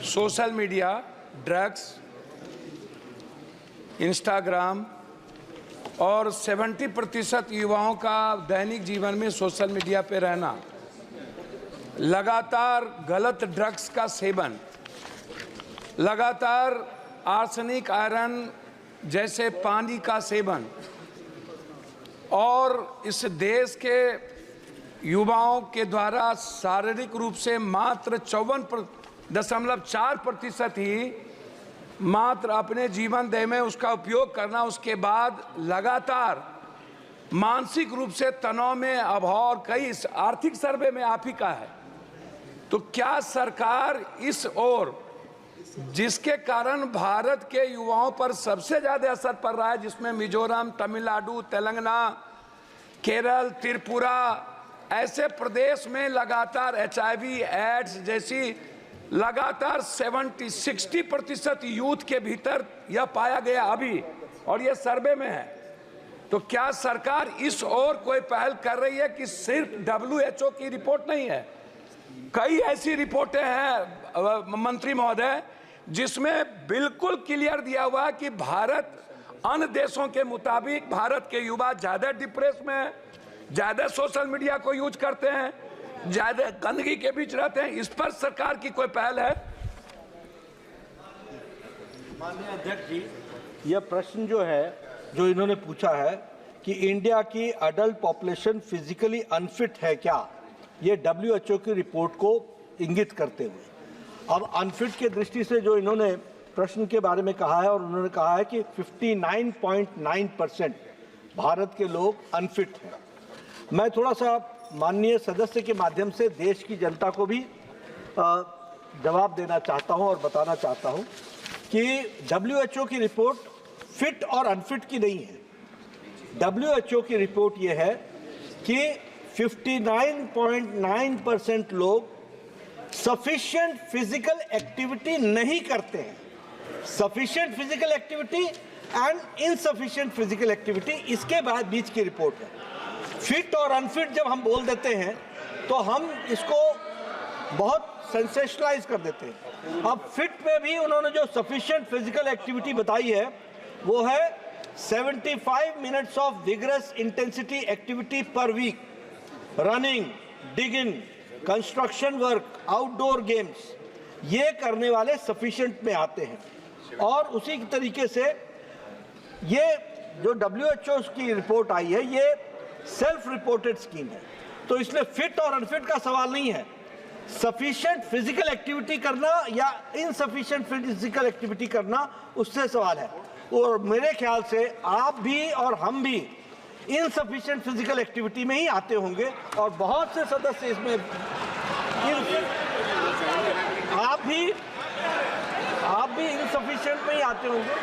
Social media, drugs, Instagram और 70% युवाओं का दैनिक जीवन में सोशल मीडिया पे रहना, लगातार गलत ड्रग्स का सेवन, लगातार आर्सेनिक, आयरन जैसे पानी का सेवन और इस देश के युवाओं के द्वारा शारीरिक रूप से मात्र 54.4% ही मात्र अपने जीवन दय में उसका उपयोग करना, उसके बाद लगातार मानसिक रूप से तनाव में अभाव और कई आर्थिक सर्वे में आप ही का है। तो क्या सरकार इस ओर, जिसके कारण भारत के युवाओं पर सबसे ज्यादा असर पड़ रहा है, जिसमें मिजोरम, तमिलनाडु, तेलंगाना, केरल, त्रिपुरा ऐसे प्रदेश में लगातार HIV, एड्स जैसी लगातार 60% यूथ के भीतर यह पाया गया अभी, और यह सर्वे में है। तो क्या सरकार इस ओर कोई पहल कर रही है कि सिर्फ WHO की रिपोर्ट नहीं है, कई ऐसी रिपोर्टें हैं मंत्री महोदय जिसमें बिल्कुल क्लियर दिया हुआ है कि भारत अन्य देशों के मुताबिक भारत के युवा ज्यादा डिप्रेस में है, ज्यादा सोशल मीडिया को यूज करते हैं, ज्यादा गंदगी के बीच रहते हैं। इस पर सरकार की कोई पहल है? माननीय अध्यक्ष जी, यह प्रश्न जो इन्होंने पूछा है कि इंडिया की अडल्ट पॉपुलेशन फिजिकली अनफिट है क्या, ये WHO की रिपोर्ट को इंगित करते हुए। अब अनफिट के दृष्टि से जो इन्होंने प्रश्न के बारे में कहा है, और उन्होंने कहा है कि 59.9% भारत के लोग अनफिट हैं। मैं थोड़ा सा माननीय सदस्य के माध्यम से देश की जनता को भी जवाब देना चाहता हूं और बताना चाहता हूं कि WHO की रिपोर्ट फिट और अनफिट की नहीं है। WHO की रिपोर्ट यह है कि 59.9% लोग सफिशिएंट फिजिकल एक्टिविटी नहीं करते हैं। Sufficient physical activity and insufficient physical activity, इसके बाद बीच की रिपोर्ट है। फिट और अनफिट जब हम बोल देते हैं तो हम इसको बहुत सेंसेशनलाइज कर देते हैं। अब फिट में भी उन्होंने जो सफिशिएंट फिजिकल एक्टिविटी बताई है वो है 75 minutes of vigorous intensity activity per week, running, digging, construction work, outdoor games, ये करने वाले सफिशिएंट में आते हैं। और उसी तरीके से ये जो WHO की रिपोर्ट आई है ये सेल्फ रिपोर्टेड स्कीम है, तो इसलिए फिट और अनफिट का सवाल नहीं है। सफिशिएंट फिजिकल एक्टिविटी करना या इनसफिशिएंट फिजिकल एक्टिविटी करना, उससे सवाल है। और मेरे ख्याल से आप भी और हम भी इनसफिशिएंट फिजिकल एक्टिविटी में ही आते होंगे, और बहुत से सदस्य इसमें आप भी इनसफिशिएंट में ही आते होंगे।